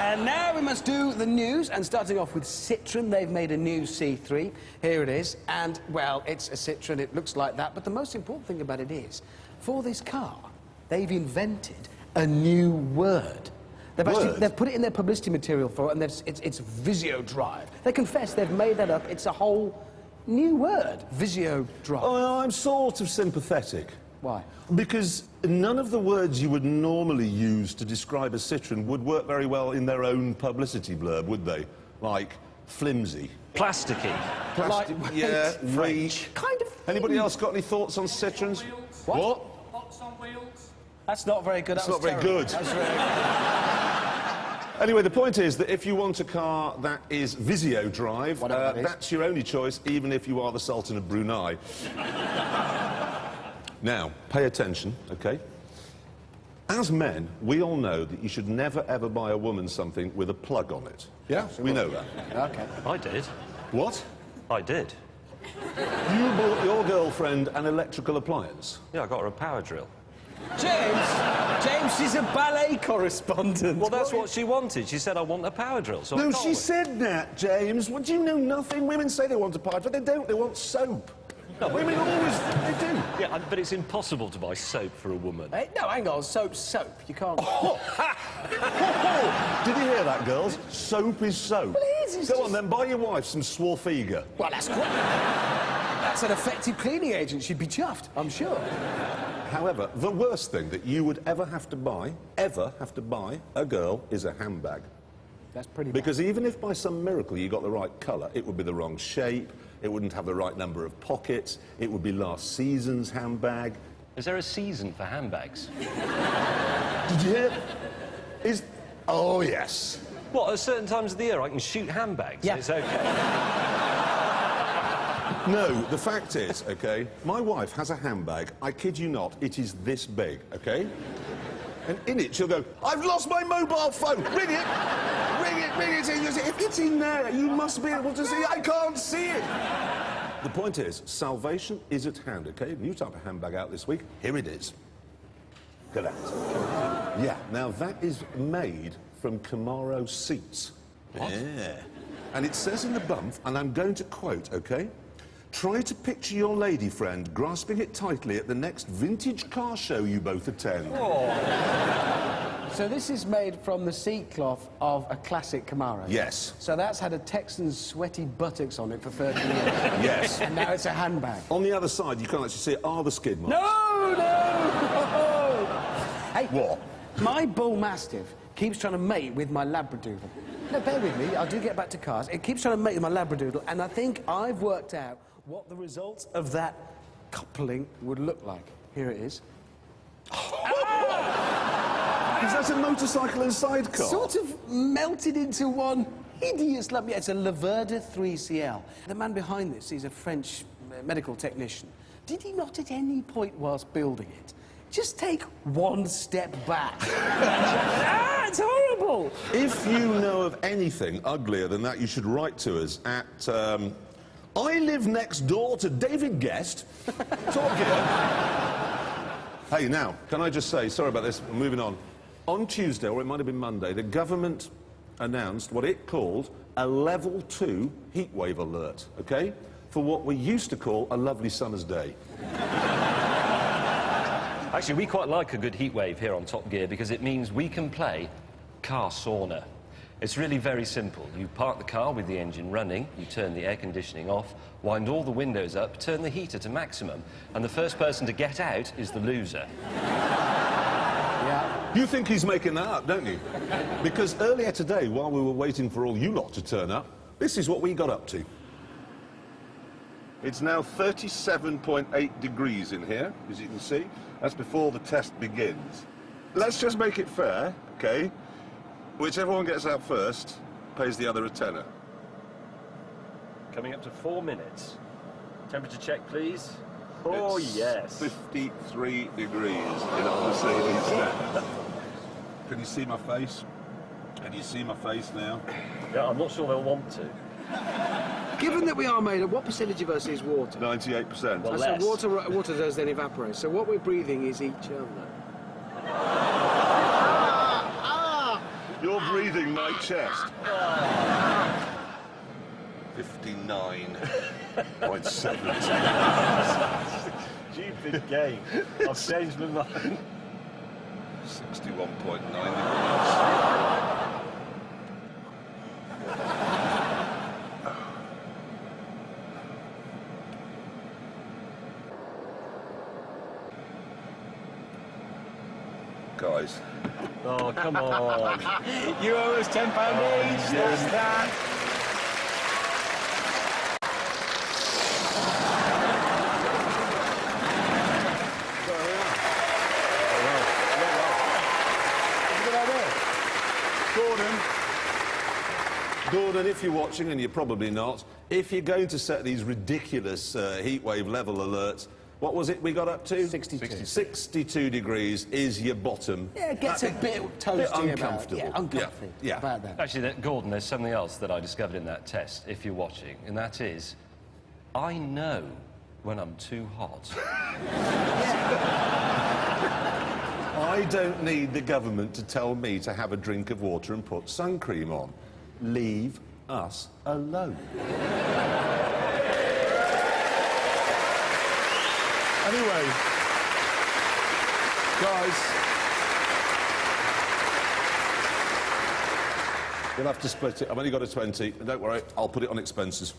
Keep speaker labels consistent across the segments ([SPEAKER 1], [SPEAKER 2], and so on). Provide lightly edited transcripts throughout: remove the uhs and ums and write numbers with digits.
[SPEAKER 1] And now we must do the news, and starting off with Citroën, they've made a new C3. Here it is, and, well, it's a Citroën, it looks like that, but the most important thing about it is, for this car, they've invented a new word. They've put it in their publicity material for it, and it's Visio Drive. They confess they've made that up. It's a whole new word, Visio Drive.
[SPEAKER 2] Oh, I'm sort of sympathetic.
[SPEAKER 1] Why?
[SPEAKER 2] Because none of the words you would normally use to describe a Citroën would work very well in their own publicity blurb, would they? Like, flimsy.
[SPEAKER 3] Plasticky.
[SPEAKER 2] Plastic, yeah,
[SPEAKER 1] French. Kind of.
[SPEAKER 2] Anybody else got any thoughts on Citroëns? What?
[SPEAKER 4] Box on wheels.
[SPEAKER 1] That's not very good.
[SPEAKER 2] That's not very good.
[SPEAKER 1] That's very good.
[SPEAKER 2] Anyway, the point is that if you want a car that is Visio Drive, that's your only choice, even if you are the Sultan of Brunei. Now, pay attention, OK? As men, we all know that you should never, ever buy a woman something with a plug on it. Yeah? We know that.
[SPEAKER 1] OK.
[SPEAKER 3] I did.
[SPEAKER 2] What?
[SPEAKER 3] I did.
[SPEAKER 2] You bought your girlfriend an electrical appliance?
[SPEAKER 3] Yeah, I got her a power drill.
[SPEAKER 1] James, she's a ballet correspondent.
[SPEAKER 3] Well, that's what she wanted. She said, I want a power drill, so
[SPEAKER 2] No,
[SPEAKER 3] I got
[SPEAKER 2] she
[SPEAKER 3] one.
[SPEAKER 2] said that, James. What, do you know nothing? Women say they want a power drill. They don't. They want soap.
[SPEAKER 3] No,
[SPEAKER 2] Women always... They do.
[SPEAKER 3] Yeah, but it's impossible to buy soap for a woman.
[SPEAKER 1] Hey, no, hang on. Soap. You can't...
[SPEAKER 2] Did you hear that, girls? Soap is soap.
[SPEAKER 1] Well, it is.
[SPEAKER 2] Go on, then, buy your wife some Swarfiga.
[SPEAKER 1] Well, that's great. That's an effective cleaning agent. She'd be chuffed, I'm sure.
[SPEAKER 2] However, the worst thing that you would ever have to buy a girl is a handbag.
[SPEAKER 1] That's pretty bad.
[SPEAKER 2] Because even if by some miracle you got the right colour, it would be the wrong shape, it wouldn't have the right number of pockets, it would be last season's handbag.
[SPEAKER 3] Is there a season for handbags?
[SPEAKER 2] Did you hear? Oh, yes.
[SPEAKER 3] What, at certain times of the year I can shoot handbags?
[SPEAKER 1] Yeah.
[SPEAKER 3] It's OK.
[SPEAKER 2] No, the fact is, OK, my wife has a handbag, I kid you not, it is this big, OK? And in it, she'll go, I've lost my mobile phone, ring it, ring it, ring it. If it's in there, you must be able to see it, I can't see it. The point is, salvation is at hand, OK? New type of handbag out this week, here it is. Look at that. Yeah, now that is made from Camaro seats.
[SPEAKER 3] What?
[SPEAKER 2] Yeah. And it says in the bump, and I'm going to quote, OK? Try to picture your lady friend grasping it tightly at the next vintage car show you both attend.
[SPEAKER 1] Oh. So this is made from the seat cloth of a classic Camaro?
[SPEAKER 2] Yes.
[SPEAKER 1] So that's had a Texan's sweaty buttocks on it for 30 years?
[SPEAKER 2] Yes.
[SPEAKER 1] And now it's a handbag?
[SPEAKER 2] On the other side, you can't actually see it, are the skid marks.
[SPEAKER 1] No! Hey,
[SPEAKER 2] what?
[SPEAKER 1] My bull mastiff keeps trying to mate with my Labradoodle. No, bear with me, I do get back to cars. It keeps trying to mate with my Labradoodle, and I think I've worked out what the results of that coupling would look like. Here it is.
[SPEAKER 2] Is that a motorcycle and sidecar?
[SPEAKER 1] Sort of melted into one hideous lump. Yeah, it's a Laverda 3CL. The man behind this is a French medical technician. Did he not at any point whilst building it just take one step back? It's horrible!
[SPEAKER 2] If you know of anything uglier than that, you should write to us at, I live next door to David Guest. Talk here. Hey, now, can I just say, sorry about this, I'm moving on. On Tuesday, or it might have been Monday, the government announced what it called a level 2 heatwave alert, OK? For what we used to call a lovely summer's day.
[SPEAKER 3] Actually, we quite like a good heat wave here on Top Gear because it means we can play car sauna. It's really very simple. You park the car with the engine running, you turn the air conditioning off, wind all the windows up, turn the heater to maximum, and the first person to get out is the loser.
[SPEAKER 1] Yeah.
[SPEAKER 2] You think he's making that up, don't you? Because earlier today, while we were waiting for all you lot to turn up, this is what we got up to. It's now 37.8 degrees in here, as you can see. That's before the test begins. Let's just make it fair, OK? Whichever one gets out first pays the other a tenner.
[SPEAKER 3] Coming up to 4 minutes. Temperature check, please. Oh, yes.
[SPEAKER 2] 53 degrees in our Mercedes now. Can you see my face? Can you see my face now?
[SPEAKER 3] Yeah, I'm not sure they'll want to.
[SPEAKER 1] Given that we are made of, what percentage of us is water?
[SPEAKER 2] 98%.
[SPEAKER 3] Well,
[SPEAKER 1] So water does then evaporate. So what we're breathing is each other.
[SPEAKER 2] You're You're breathing my chest. 59.7.
[SPEAKER 3] Stupid game. I've changed my mind.
[SPEAKER 2] 61.9 degrees. Guys.
[SPEAKER 3] Oh, come on.
[SPEAKER 1] You owe us £10 each. That's that.
[SPEAKER 2] Gordon, if you're watching, and you're probably not, if you're going to set these ridiculous heatwave level alerts, what was it we got up to?
[SPEAKER 1] 62.
[SPEAKER 2] 62 degrees is your bottom.
[SPEAKER 1] Yeah, it gets a bit toasty
[SPEAKER 2] uncomfortable.
[SPEAKER 1] about, uncomfy
[SPEAKER 2] Yeah.
[SPEAKER 1] about that.
[SPEAKER 3] Actually, Gordon, there's something else that I discovered in that test, if you're watching, and that is, I know when I'm too hot.
[SPEAKER 2] I don't need the government to tell me to have a drink of water and put sun cream on. Leave us alone. Anyway, guys, you'll have to split it. I've only got a 20. Don't worry, I'll put it on expenses.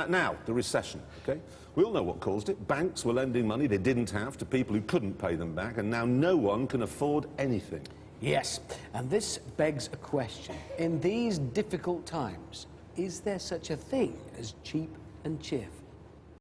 [SPEAKER 2] Now, the recession, OK? We all know what caused it. Banks were lending money they didn't have to people who couldn't pay them back, and now no one can afford anything.
[SPEAKER 1] Yes, and this begs a question. In these difficult times, is there such a thing as cheap and cheerful?